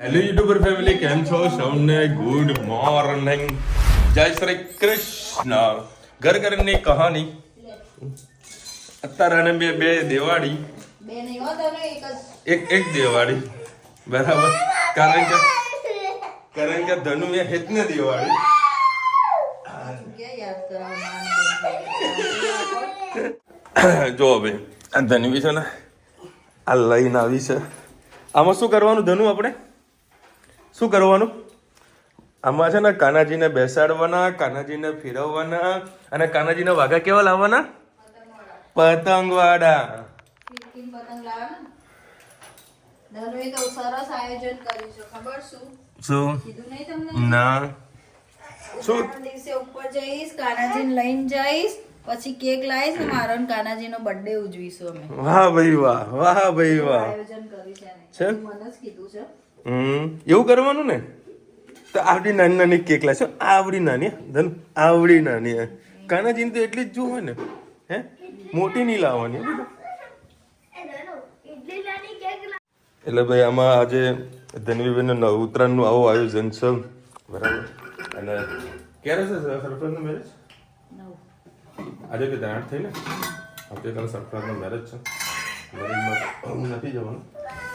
Hello YouTuber family, કેમ છો? સૌને ગુડ મોર્નિંગ, જય શ્રી કૃષ્ણ. ઘર ઘરની કહાની. અત્યારે બે બે દિવાળી, એક દિવાળી બરાબર. કારણ કે ધનુ એ હેતને દિવાળી. જો હવે આ ધનવી છે ને, આ લઈને આવી છે. આમાં શું કરવાનું ધનુ? આપણે શું કરવાનું? આમાં છે ને કાનાજીને બેસાડવાના, કાનાજીને ફેરવવાના અને કાનાજીના વાઘા કેવા લાવવાના? પતંગ વાળા. શું ના શું દિવસે ઉપર જઈશ, કાનાજીને લઈને જઈશ, પછી કેક લાવીશ ને મારો ને કાનાજીનો બર્થડે ઉજવીશું અમે. વાહ ભાઈ વાહ, વાહ ભાઈ વાહ. આયોજન કર્યું છે છે? મને જ કીધું છે. એવું કરવાનું ને. તો આવડી નાની નાની કેક લાવશો. આવડી નાની ધન, આવડી નાની. કાનાજીને તો એટલી જ જોવે ને, હે મોટી નહીં લાવવાની. એટલે ભાઈ આમાં આજે ધનવીબેન ઉત્તરાયણનું આવું આયોજન છે બરાબર. અને ક્યારે છે સરપ્રાઈઝનો મેરેજ? આજે કે 8 થઈ ને, આવતીકાલે સરપ્રાઈઝનો મેરેજ છે. મેરેજમાં હું નથી જવાનું.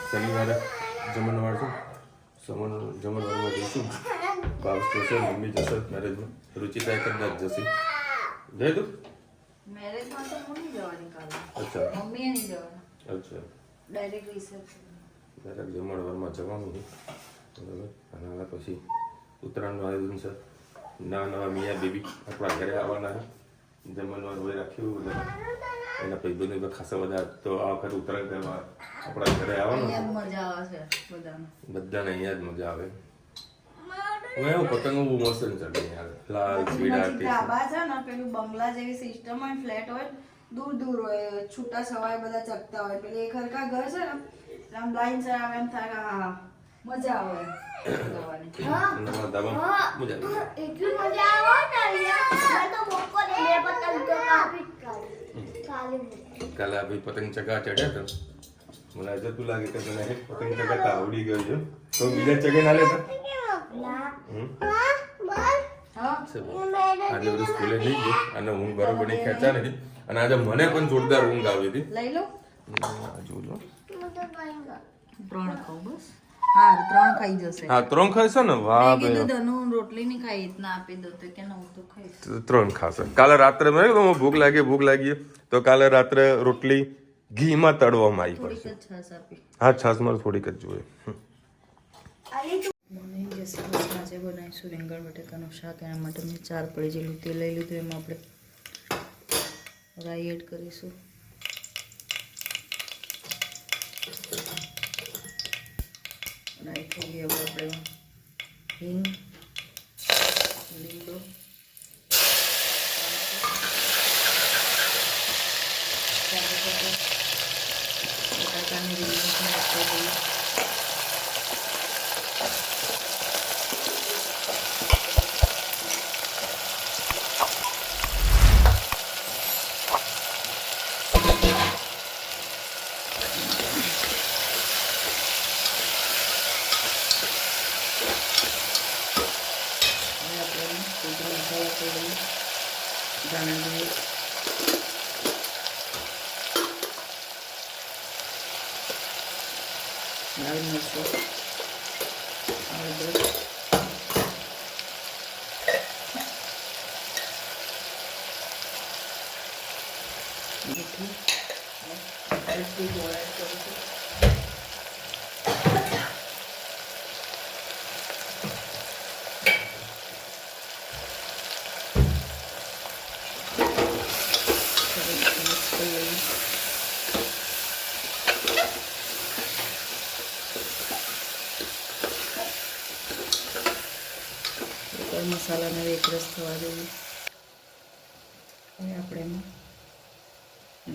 શનિવારે જમણવાર છું, જમણવારમાં જઈશું. બાબસ જશે, મમ્મી જશે મેરેજમાં, રુચિતા કદાચ જશે. જઈ તું મેરેજમાં તો હું નહીં જવાની કાલે. અચ્છા મમ્મીએ નહીં જવાના. અચ્છા, ડાયરેક્ટ રિસેપ્શન. દરેક જમણવારમાં જવાનું છે બરાબર. અને આના પછી ઉત્તરાયણનું આયોજન છે. નવા મિયા બેબી આપણા ઘરે આવવાના છે. જમણવાર હોય રાખ્યું એટલે એના ભાઈબંધો ખાસા બધા. તો આ વખતે ઉત્તરાયણ કરવા આપણા ઘરે આવવાનું છે. અહીંયા જ મજા આવે છે બધાને. બધાને અહીંયા જ મજા આવે. હું એવું પતંગ બહુ મસ્ત ચડે યાર, લાલ પીળા પછી ધાબા છે ને, પેલું બંગલા જેવી સિસ્ટમ હોય, ફ્લેટ હોય, દૂર દૂર હોય, છૂટા છવાય બધા ચગતા હોય. પેલી એક હરકા ઘર છે ને, આમ લાઈન છે, આવે એમ થાય કે હા મજા આવે જવાની. નવા ધાબા મજા આવે. એટલી મજા આવે ને અહીંયા તો મોકો દે પતંગ તો કાપી કાલે કાલે આ ભાઈ પતંગ ચગા ચડ્યા તો મને જતું લાગે કે તને પતંગ ચગાતા આવડી ગયું છે. તો બીજા ચગે ના લેતા. આજે બધું સ્કૂલે નહીં ગયો અને ઊંઘ બરોબર નહીં ખેંચા નથી. અને આજે મને પણ જોરદાર ઊંઘ આવી હતી. લઈ લો. જોઈ લો. 3 ખાવ બસ. હા 3 ખાઈ જશે. હા 3 ખાશે ને. વાહ મેં ભાઈ, કીધું ધનુ રોટલી નહીં ખાઈ, ઇતના આપી દો તો કે ના હું તો ખાઈશ. 3 ખાશે. કાલે રાત્રે મેં કીધું ભૂખ લાગી તો કાલે રાત્રે રોટલી ઘીમાં તળવામાં આવી થોડીક પડશે. જ છાશ આપી. હા છાશમાં થોડીક જ જોઈએ. મને જશે બસ આજે બનાવીશું રીંગણ બટેકાનું શાક. એના માટે મેં 4 પડી જેટલું તેલ લઈ લીધું. એમાં આપણે રાઈ એડ કરીશું. રાઈ થઈ ગઈ. હવે આપણે હિંગ, લીમડો, બટાકાની રીંગણ એડ કરી દઈએ. લાલ મરચું, હળદર, મીઠું, હળદી ગોળ એડ કરીશું. મસાલાને એકરસ થવા દઈએ. હવે આપણે એમાં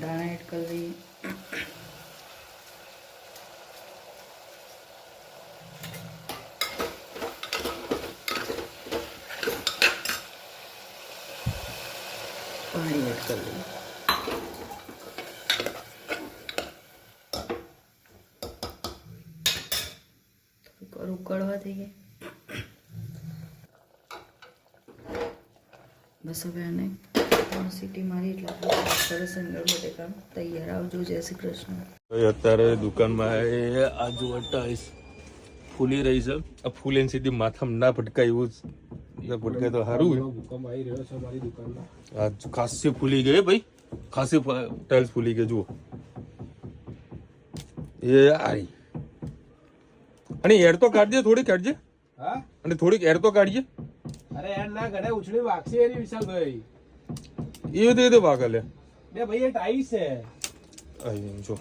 દાણા એડ કરી દઈએ. પાણી એડ કરી દઈએ. ઉકળવા થઈ ગઈ. બસ હવે આને સીટી મારી એટલે સરસ અંદર બટેકા તૈયાર. આવજો. જય શ્રી કૃષ્ણ. અત્યારે દુકાનમાં આ જો ટાઈસ ફૂલી રહી છે. આ ફૂલ એની સીધી માથામાં ના ભટકાય એવું જ ભટકાય તો સારું હોય. ભૂકંપ આવી રહ્યો છે અમારી દુકાનમાં. આ ખાસી ફૂલી ગઈ ભાઈ, ખાસી ટાઇલ્સ ફૂલી ગઈ જુઓ. એ આરી અને એર તો કાઢજે, થોડી કાઢજે. હા અને થોડીક એર તો કાઢજે. અરે યાર ના ઘરે ઉછળી વાગશે એની વિશાલભાઈ. એ તો વાગલે બે ભાઈ એ ટાઈસ છે. અહીં જો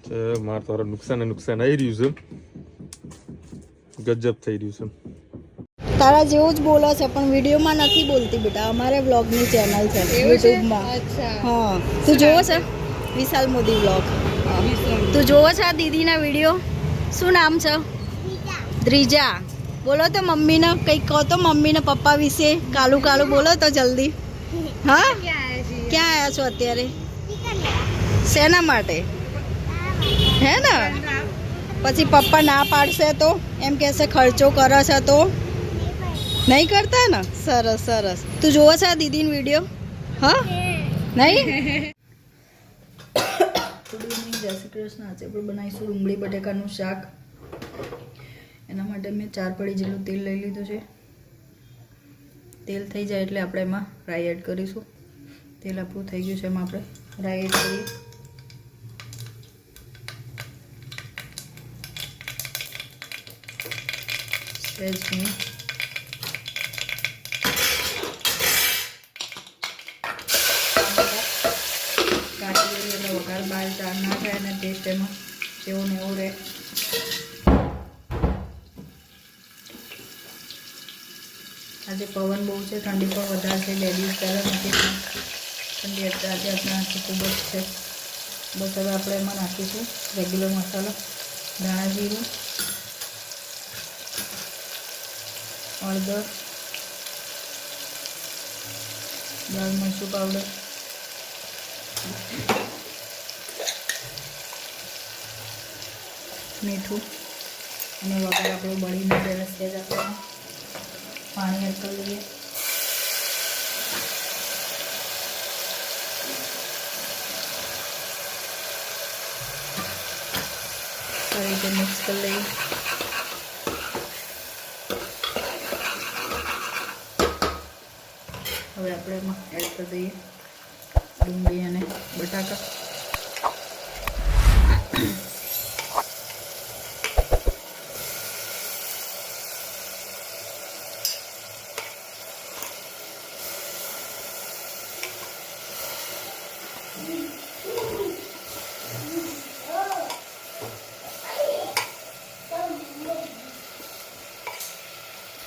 છે માર તારા નુકસાન આવી રહ્યું છે. ગજબ થઈ રહ્યું છે. તારા જેવું જ બોલે છે પણ વિડીયોમાં નથી બોલતી બેટા. અમારે વ્લોગની ચેનલ છે યુટ્યુબમાં. હા તું જોવો છે વિશાલ મોદી વ્લોગ? તું જોવો છે આ દીદીના વિડીયો? શું નામ છે? દ્રિજા. બોલો તો મમ્મીને કંઈક કહો તો, મમ્મીને પપ્પા વિશે કાલું કાલું બોલો તો જલ્દી. હા ક્યાં આવ્યા છો અત્યારે? શેના માટે? હે ને પછી પપ્પા ના પાડશે તો એમ કહેશે ખર્ચો કરે છે તો? નહીં કરતા ને? સરસ સરસ. તું જોવો છે આ દીદીનો વિડીયો? હા નહીં? ગુડ ઇવનિંગ, જય શ્રી કૃષ્ણ. આજે આપણે બનાવીશું ડુંગળી બટેકાનું શાક. એના માટે મેં 4 પડી જેટલું તેલ લઈ લીધું છે. તેલ થઈ જાય એટલે આપણે એમાં રાઈ એડ કરીશું. તેલ આપણું થઈ ગયું છે, એમાં આપણે રાઈ એડ કરીએ. સહેજ હિંગ, કાચી એટલે વઘાર બહાર ના થાય અને ટેસ્ટ એમાં જેવો ને એવો રહે. આજે પવન બહુ છે, ઠંડી પણ વધારે છે. 2 દિવસ પહેલાં નથી ઠંડી, આજે આપણે આખી ખૂબ જ છે. બસ હવે આપણે એમાં નાખીશું રેગ્યુલર મસાલો, ધાણા જીરું, હળદર, લાલ મરચું પાવડર, મીઠું અને વઘાર આપણું બળીને પહેલાં સહેજ આપણે પાણી એડ કરી લઈએ. સારી રીતે મિક્સ કરી લઈએ. હવે આપણે એમાં એડ કરી દઈએ ડુંગળી અને બટાકા.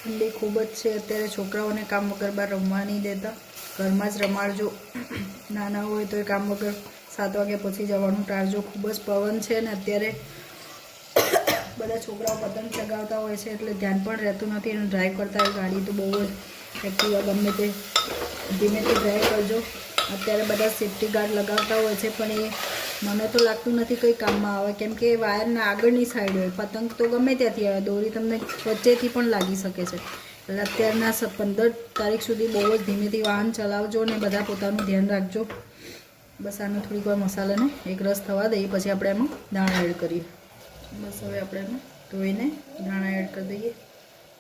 ઠંડી ખૂબ જ છે અત્યારે. છોકરાઓને કામ વગર બહાર રમવા નહીં દેતા, ઘરમાં જ રમાડજો. નાના હોય તો એ કામ વગર 7 વાગ્યા પછી જવાનું ટાળજો. ખૂબ જ પવન છે ને અત્યારે બધા છોકરાઓ પતંગ ચગાવતા હોય છે એટલે ધ્યાન પણ રહેતું નથી. અને ડ્રાઈવ કરતા હોય ગાડી તો બહુ જ એક્ટિવા ગમે તે ધીમેથી ડ્રાઈવ કરજો. અત્યારે બધા સેફ્ટી ગાર્ડ લગાવતા હોય છે પણ એ મને તો લાગતું નથી કંઈ કામમાં આવે, કેમ કે વાયરના આગળની સાઈડ હોય. પતંગ તો ગમે ત્યાંથી આવે, દોરી તમને વચ્ચેથી પણ લાગી શકે છે. એટલે અત્યારના 15 તારીખ સુધી બહુ જ ધીમેથી વાહન ચલાવજો ને બધા પોતાનું ધ્યાન રાખજો. બસ આને થોડીક વાર મસાલાને એક રસ થવા દઈએ, પછી આપણે એમાં દાણા એડ કરીએ. બસ હવે આપણે એમાં ધોઈને દાણા એડ કરી દઈએ.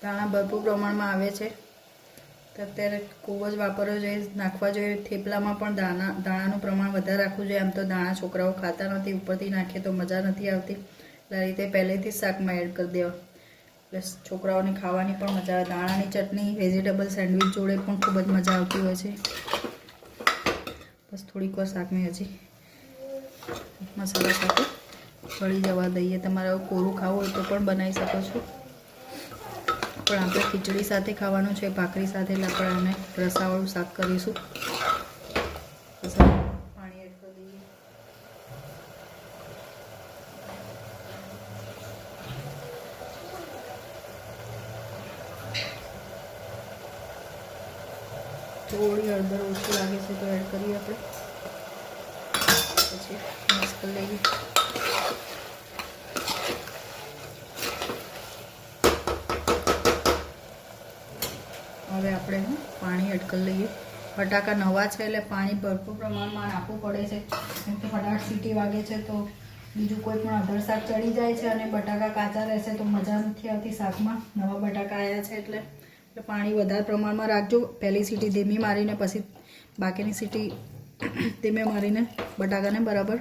દાણા ભરપૂર પ્રમાણમાં આવે છે તો અત્યારે ખૂબ જ વાપરવો જોઈએ, નાખવા જોઈએ. થેપલામાં પણ દાણાનું પ્રમાણ વધારે રાખવું જોઈએ. આમ તો દાણા છોકરાઓ ખાતા નથી, ઉપરથી નાખીએ તો મજા નથી આવતી. એટલે આ રીતે પહેલેથી જ શાકમાં એડ કરી દેવા, એટલે છોકરાઓને ખાવાની પણ મજા આવે. દાણાની ચટણી વેજીટેબલ સેન્ડવિચ જોડે પણ ખૂબ જ મજા આવતી હોય છે. બસ થોડીક વાર શાકને હજી મસાલા સાથે વળી જવા દઈએ. તમારે કોરું ખાવું હોય તો પણ બનાવી શકો છો, પણ આપણે ખીચડી સાથે ખાવાનું છે, ભાખરી સાથે, એટલે આપણે આને રસાવાળું શાક કરીશું. પાણી એડ કરી દઈએ. થોડી હળદર ઓછી લાગે છે તો એડ કરીએ આપણે, પછી મિક્સ કરી લઈએ. હવે આપણે પાણી એડ કરી લઈએ. બટાકા નવા છે એટલે પાણી ભરપૂર પ્રમાણમાં નાખવું પડે છે, કેમ કે ફટાફટ સીટી વાગે છે તો બીજું કોઈ પણ અધર શાક ચડી જાય છે અને બટાકા કાચા રહેશે તો મજા નથી આવતી શાકમાં. નવા બટાકા આવ્યા છે એટલે પાણી વધારે પ્રમાણમાં રાખજો. પહેલી સીટી ધીમી મારીને પછી બાકીની સીટી ધીમે મારીને બટાકાને બરાબર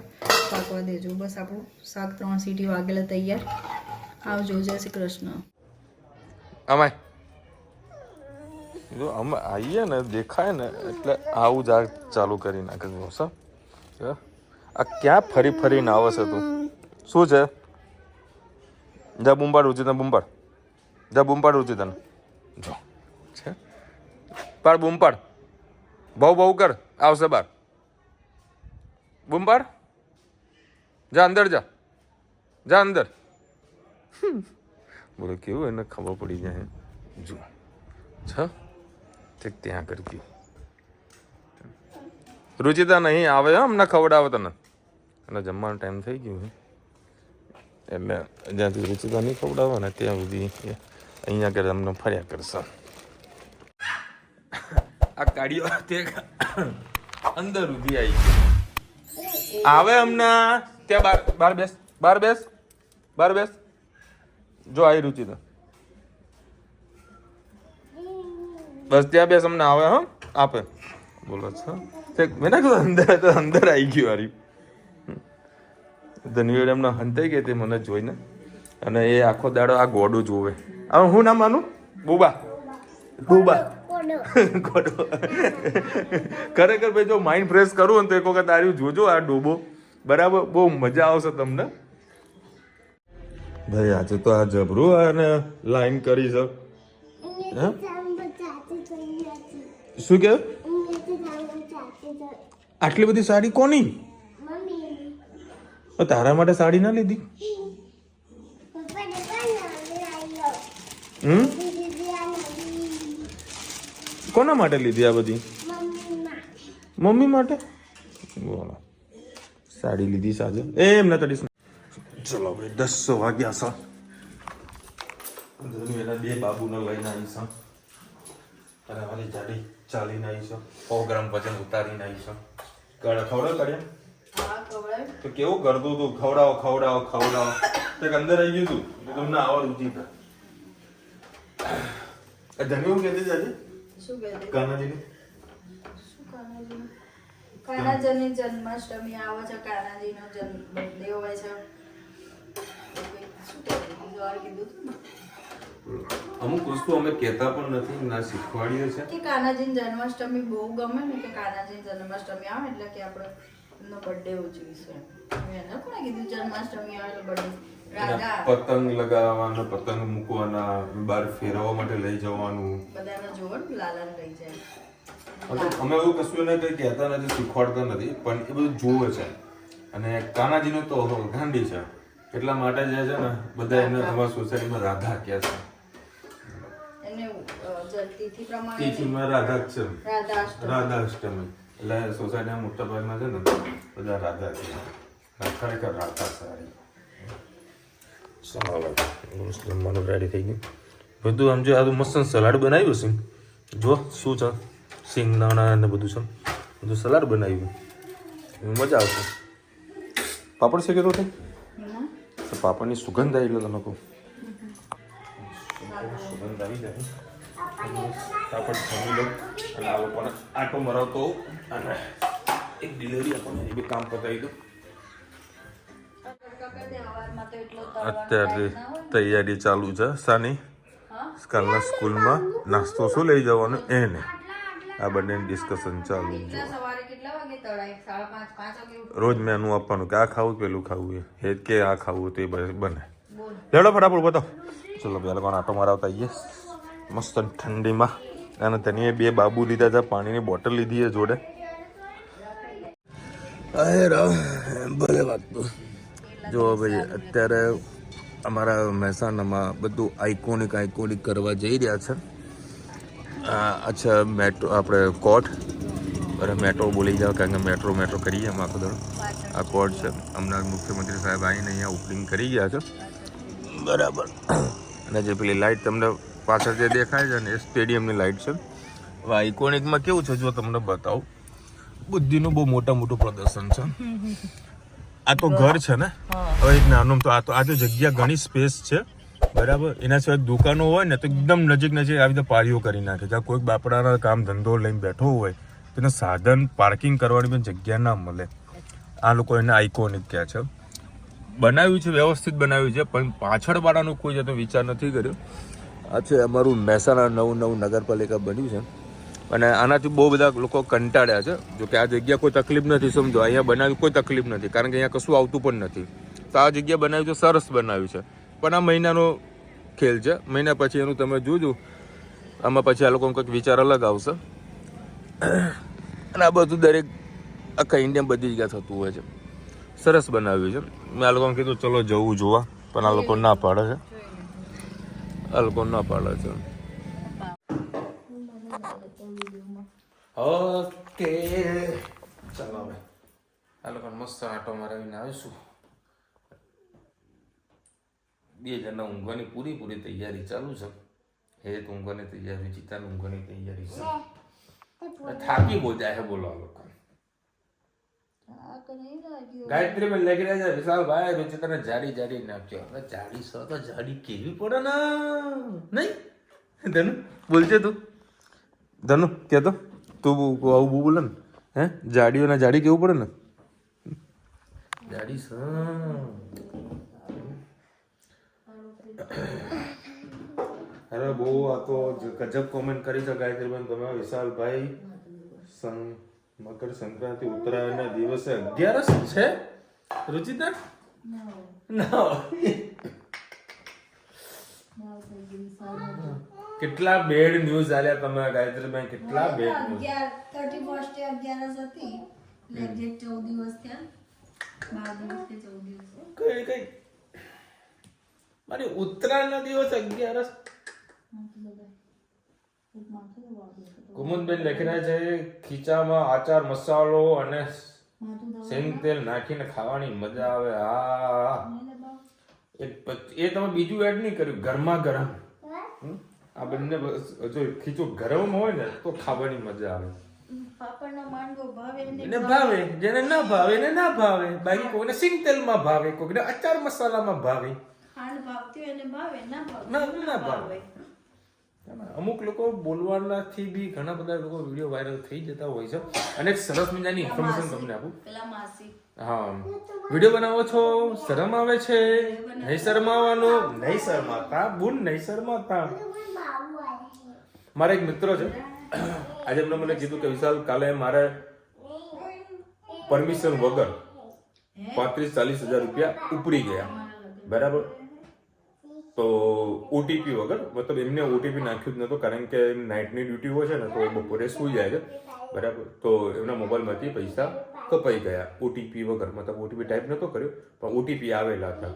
પાકવા દેજો. બસ આપણું શાક 3 સીટી વાગેલા તૈયાર. આવજો. જય શ્રી કૃષ્ણ. અમાય જો અમે આવીએ ને દેખાય ને એટલે આવું જ આ ચાલુ કરી નાખે છે. આ ક્યાં ફરી ફરીને આવે છે તું? શું છે? જા બુંબાડ ઉચી તને બુંબાડ. જા બુંબાડ ઉચી તને. જો છે પાડ બુંબાડ. બહુ બહુ કર આવશે બાર. બુંબાડ. જા અંદર જા. જા અંદર. બોલો કેવું એને ખબર પડી જાય. જો છ ત્યાં કરતી રુચિતા નહીં આવે અમને ખવડાવે તને. અને જમવાનો ટાઈમ થઈ ગયો એટલે જ્યાંથી રુચિતા નહીં ખવડાવે ને ત્યાં સુધી અહીંયા કરે અમને ફર્યા કરશે. આ કાઢીઓ તે અંદર સુધી આવી ગયો આવે અમને ત્યાં બાર બેસ બાર બેસ બાર બેસ. જો આવી રુચિતા બસ ત્યાં બેસ અમને આવે હા આપે બોલો છો મેં ના કીધું અંદર તો અંદર આવી ગયું હારી. ધનવીર એમને હંતાઈ ગઈ તે મને જોઈને અને એ આખો દાડો આ ગોડું જોવે. હવે હું નામ માનું? બુબા બુબા ગોડો. ખરેખર ભાઈ જો માઇન્ડ ફ્રેશ કરવું ને તો એક વખત આર્યું જોજો આ ડોબો બરાબર બહુ મજા આવશે તમને. ભાઈ આજે તો આ જબરું અને લાઈન કરી છે. શું કે આટલી બધી સાડી કોની? તારા માટે સાડી ના લીધી? કોના માટે લીધી આ બધી? મમ્મી માટે. બોલો સાડી લીધી સાજે એમ ના તડીશ. ચલો ભાઈ 10 વાગ્યા છે. એના 2 બાબુને લઈને આવીશ અને મારી જાડી ચાલીને આવીશ. 100 ગ્રામ વજન ઉતારીને આવીશ. ખવડાવ કાઢ્યા તો કેવું કરતું તું? ખવડાવો ખવડાવો ખવડાવો તો અંદર આવી ગયું તું તમને આવડ ઊંચી થાય. ધન્યવાદ કહેતી આજે શું કહેતી? કાનાજીને કાનાજીની જન્માષ્ટમી આવે છે. કાનાજીનો જન્મ બર્થડે હોય છે. શું કહેતી? બીજું આ કીધું તું ને અમુક વસ્તુ અમે કહેતા પણ નથી ના શીખવાડીએ છે કે કાનાજીની જન્માષ્ટમી બહુ ગમે ને કે કાનાજીની જન્માષ્ટમી આવે એટલે કે આપણે એમનો બર્થડે ઉજવીશું. એને કોણે કીધું જન્માષ્ટમી આવે એટલે બર્થડે? રાધા પતંગ લગાવવાના પતંગ મૂકવાના બહાર ફેરવવા માટે લઈ જવાનું બધાને જોવો ને લાલાને લઈ જાય. અમે એવું કશું એને કઈ કહેતા નથી શીખવાડતા નથી પણ એ બધું જોવે છે. અને કાનાજીનો તો ગાંડી છે એટલા માટે જે છે ને બધા એને અમારા સોસાયટીમાં રાધા કહે છે. તિથિમાં રાધા જ છે. રાધાષ્ટમી એટલે સોસાયટીના મોટા ભાગના છે ને બધા રાધા છે. ખરેખર રાધા સારી. જમવાનું રેડી થઈ ગયું બધું. આમ જો આ મસ્ત સલાડ બનાવ્યું છે. જો શું છે સિંગદાણા ને બધું છે બધું સલાડ બનાવ્યું. મજા આવશે. પાપડ શેકેલો છે પાપડની સુગંધ આવી એટલે તમે કહું સુગંધ આવી જાય. પાપડ જમી લો અને આ લોકોને આટો મરાવતો અને એક ડિલિવરી આપણને એ બી કામ પતાવી દો. અત્યારે તૈયારી ચાલુ છે સાની કાલના સ્કૂલમાં નાસ્તો શું લઈ જવાનું એને આ બંને ડિસ્કશન ચાલુ છે. રોજ મેનુ આપવાનું કે આ ખાવું પેલું ખાવું એ કે આ ખાવું તે બને. લેડો ફટાફટ બતાવો. ચલો બે લોકોને આટો મારાવતા આવીએ મસ્ત ઠંડીમાં. અને તેની 2 બાબુ લીધા હતા પાણીની બોટલ લીધી છે જોડે. ભલે વાગતું જો ભાઈ અત્યારે અમારા મહેસાણામાં બધું આઇકોનિક કરવા જઈ રહ્યા છે. અચ્છા મેટ્રો આપણે કોર્ટ અરે મેટ્રો બોલી જાવ કારણ કે મેટ્રો કરીએ એમ આખો દડો. આ કોર્ટ છે હમણાં મુખ્યમંત્રી સાહેબ આવીને અહીંયા ઓપનિંગ કરી ગયા છે બરાબર. અને જે પેલી લાઇટ તમને પાછળ જે દેખાય છે ને એ સ્ટેડિયમની લાઇટ છે. હવે આઇકોનિકમાં કેવું છે જો તમને બતાવું, બુદ્ધિનું બહુ મોટું પ્રદર્શન છે. આ તો ઘર છે ને, હવે એક નાનું તો આ જો જગ્યા ઘણી સ્પેસ છે બરાબર. એના સિવાય દુકાનો હોય ને તો એકદમ નજીક આવી રીતે પાળીઓ કરી નાખે. જ્યાં કોઈક બાપડાના કામ ધંધો લઈને બેઠો હોય તેને સાધન પાર્કિંગ કરવાની પણ જગ્યા ના મળે. આ લોકો એને આઇકોનિક કહે છે. બનાવ્યું છે, વ્યવસ્થિત બનાવ્યું છે, પણ પાછળ વાળાનો કોઈ જતો વિચાર નથી કર્યો. આ છે અમારું મહેસાણા નવું નગરપાલિકા બન્યું છે અને આનાથી બહુ બધા લોકો કંટાળ્યા છે. જો કે આ જગ્યા કોઈ તકલીફ નથી, સમજો અહીંયા બનાવ્યું કોઈ તકલીફ નથી, કારણ કે અહીંયા કશું આવતું પણ નથી. તો આ જગ્યા બનાવ્યું છે, સરસ બનાવ્યું છે, પણ આ મહિનાનો ખેલ છે. મહિના પછી એનું તમે જોજો, આમાં પછી આ લોકોનો કંઈક વિચાર અલગ આવશે. અને આ બધું દરેક આખા ઇન્ડિયા બધી જગ્યા થતું હોય છે. સરસ બનાવ્યું છે. મેં આ લોકોને કીધું ચલો જવું જોવા, પણ આ લોકો ના પાડે છે. ઓકે ચાલો હવે આ લોકો મસ્ત આટો મારાવીને આવીશું. 2 જણના ઊંઘવાની પૂરી તૈયારી ચાલુ છે. હેત ઊંઘવાની તૈયારી, ચિતાની ઊંઘવાની તૈયારી છે. થાકી બહુ જાય છે બોલો આ લોકો. ગાયત્રી બેન લખી રહ્યા છે વિશાલ ભાઈ રુચિતાને જાડી નાખ્યો. હવે જાડી તો જાડી કેવી પડે ને, નહીં ધનુ બોલશે તું? ધનુ કે તો તું આવું બોલે ને, હે જાડીઓના જાડી કેવું પડે ને, જાડી અરે બહુ આ તો ગજબ કોમેન્ટ કરી છે ગાયત્રી બેન તમે. વિશાલભાઈ મકર સંક્રાંતિ ઉત્તરાયણના દિવસે 11 છે રુચિતા? કેટલા બેડ ન્યૂઝ આલ્યા તમે ગાયત્રીભાઈ, કેટલા બેડ ન્યૂઝ. 31 હતી, એક્ઝેક્ટ 14 દિવસ થયા, 12 દિવસ કે 14 દિવસ. કઈ મારી ઉત્તરાયણના દિવસે 11. કુમુદબેન લખી રહ્યા છે ખીચામાં આચાર મસાલો અને સિંગ તેલ નાખીને ખાવાની મજા આવે. હા એ તમે બીજું એડ નહીં કર્યું, ગરમા ગરમ. આ બંને જો ખીચું ગરમ હોય ને તો ખાવાની મજા આવે. પાપડનો માંડવો ભાવે એને ભાવે, જેને ના ભાવે એને ના ભાવે. બાકી કોઈને સિંગ તેલમાં ભાવે, કોઈને આચાર મસાલામાં ભાવે. ખાંડ ભાવતી હોય એને ભાવે, ના ભાવે. અમુક લોકો બોલવાનાથી બી ઘણા બધા લોકો વિડીયો વાયરલ થઈ જતા હોય છે. અને એક સરસ મજાની ઇન્ફોર્મેશન તમને આપું. હા, વિડીયો બનાવો છો, શરમ આવે છે? નહીં શરમાવાનું, નહીં શરમાતા બુન, નહીં શરમાતા. મારા એક મિત્ર છે, આજે એમને મને કીધું કે વિશાલ કાલે મારે પરમિશન વગર 35-40 હજાર રૂપિયા ઉપડી ગયા બરાબર. તો ઓટીપી વગર, મતલબ એમને ઓટીપી નાખ્યું જ નહોતું, કારણ કે નાઇટની ડ્યુટી હોય છે ને તો બપોરે સૂઈ જાય છે બરાબર. તો એમના મોબાઈલમાંથી પૈસા કપાઈ ગયા ઓટીપી વગર. મતલબ ઓટીપી ટાઈપ નહોતો કર્યો પણ ઓટીપી આવેલા હતા.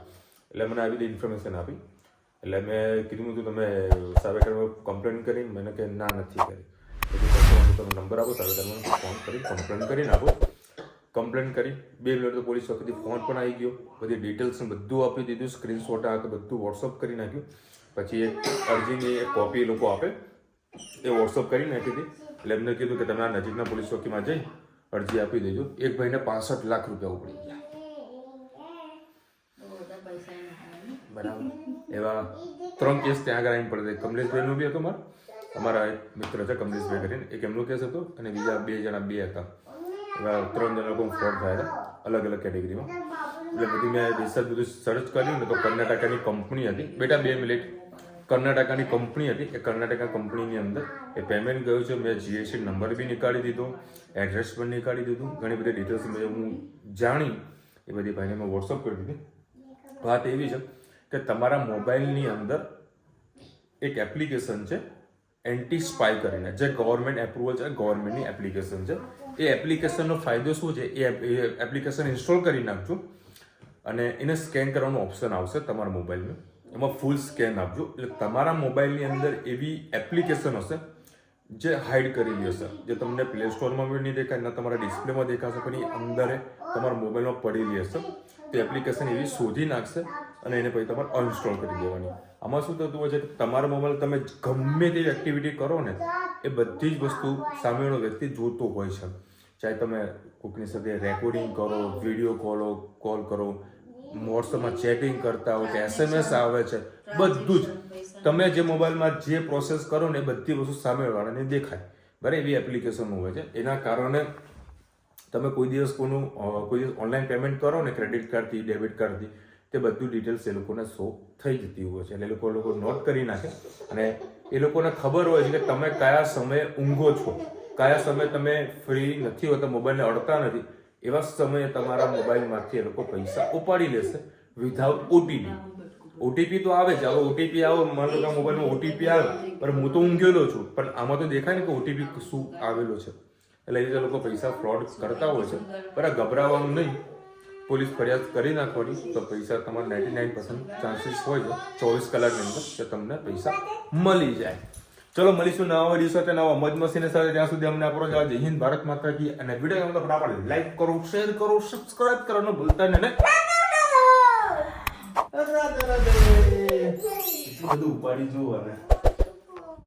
એટલે મને આવી બધી ઇન્ફોર્મેશન આપી. એટલે મેં કીધું હતું તમે સાયબર કમ્પ્લેન કરીને, મને કે ના નથી કરી. તમે નંબર આપો, સાયબર ફોન કરી કમ્પ્લેન કરીને આપો. કમ્પ્લેન કરી 2 મિનિટ તો પોલીસ વખતે ફોન પણ આવી ગયો, બધી ડિટેલ્સ બધું આપી દીધું, સ્ક્રીનશોટ આ બધું વોટ્સઅપ કરી નાખ્યું. પછી એક અરજીની એક કોપી એ લોકો આપે, એ વોટ્સઅપ કરી નાખી હતી. એટલે એમને કીધું કે તમે આ નજીકના પોલીસ ચોકીમાં જઈ અરજી આપી દેજો. એક ભાઈને 65 લાખ રૂપિયા ઉપડી ગયા બરાબર. એવા 3 કેસ ત્યાં આગળ આવીને પડે. કમલેશભાઈનું બી હતું, અમારા એક મિત્ર છે કમલેશભાઈ કરીને, એક એમનો કેસ હતો અને બીજા 2 જણા 2 હતા. એવા 3 જણા લોકો ફ્રોડ થયા હતા અલગ અલગ કેટેગરીમાં. એટલે બધું મેં રિસર્ચ બધું સર્ચ કર્યું ને તો કર્ણાટકાની કંપની હતી. બેટા 2 મિનિટ. કર્ણાટકાની કંપની હતી. એ કર્ણાટકા કંપનીની અંદર એ પેમેન્ટ ગયું છે. મેં જીએસટી નંબર બી નીકાળી દીધો, એડ્રેસ પણ નીકાળી દીધું, ઘણી બધી ડિટેલ્સ હું જાણી એ બધી ભાઈને મેં વોટ્સઅપ કરી દીધી. વાત એવી છે કે તમારા મોબાઈલની અંદર એક એપ્લિકેશન છે એન્ટી સ્પાય કરીને, જે ગવર્મેન્ટ એપ્રુવલ છે, ગવર્મેન્ટની એપ્લિકેશન છે. એ એપ્લિકેશનનો ફાયદો શું છે, એ એપ્લિકેશન ઇન્સ્ટોલ કરી નાખજો અને એને સ્કેન કરવાનો ઓપ્શન આવશે તમારા મોબાઈલમાં. એમાં ફૂલ સ્કેન આપજો એટલે તમારા મોબાઈલની અંદર એવી એપ્લિકેશન હશે જે હાઈડ કરેલી હશે, જે તમને પ્લે સ્ટોરમાં બી નહીં દેખાય, ના તમારા ડિસ્પ્લેમાં દેખાશે, પણ એ અંદર તમારા મોબાઈલમાં પડેલી હશે. તો એપ્લિકેશન એવી શોધી નાખશે અને એને પછી તમારે અનઇન્સ્ટોલ કરી દેવાની. આમાં શું થતું હોય છે કે તમારા મોબાઈલ તમે ગમે તેવી એક્ટિવિટી કરો ને એ બધી જ વસ્તુ સામેવાળો વ્યક્તિ જોતો હોય છે. ચાહે તમે કોઈકની સાથે રેકોર્ડિંગ કરો, વિડીયો કોલ કરો, વોટ્સઅપમાં ચેટિંગ કરતા હો કે SMS આવે છે, બધું જ તમે જે મોબાઈલમાં જે પ્રોસેસ કરો ને એ બધી વસ્તુ સામેવાળાને દેખાય. બરાબર, એવી એપ્લિકેશન હોય છે. એના કારણે તમે કોઈ દિવસ ઓનલાઈન પેમેન્ટ કરો ને ક્રેડિટ કાર્ડથી, ડેબિટ કાર્ડથી, તે બધું ડિટેલ્સ એ લોકોને શો થઈ જતી હોય છે. એટલે એ લોકો નોટ કરી નાખે અને એ લોકોને ખબર હોય છે કે તમે કયા સમયે ઊંઘો છો, કયા સમયે તમે ફ્રી નથી હોતા, મોબાઈલને અડતા નથી, એવા સમયે તમારા મોબાઈલમાંથી એ લોકો પૈસા ઉપાડી લેશે વિધાઉટ ઓટીપી. ઓટીપી તો આવે છે. હવે ઓટીપી આવે, માનો કે મોબાઈલમાં ઓટીપી આવે, પણ હું તો ઊંઘેલો છું, પણ આમાં તો દેખાય ને કે ઓટીપી શું આવેલો છે. એટલે એ રીતે લોકો પૈસા ફ્રોડ કરતા હોય છે. બરાબર, ગભરાવાનું નહીં, પોલીસ ફરિયાદ કરી નાખવાની તો પૈસા તમારા 99% ચાન્સીસ હોય છે 24 કલાકની અંદર કે તમને પૈસા મળી જાય. ચલો મળીશું નવા વિડીયો સાથે, નવા મોજ મસ્તીને સાથે. ત્યાં સુધી અમને આપણો જય હિન્દ, ભારત માતા કી. અને વિડીયો ગમે તો ફટાફટ લાઈક કરો, શેર કરો, સબસ્ક્રાઇબ કરવાનું ભૂલતા નહીં. બધું ઉપાડી જોવાનું.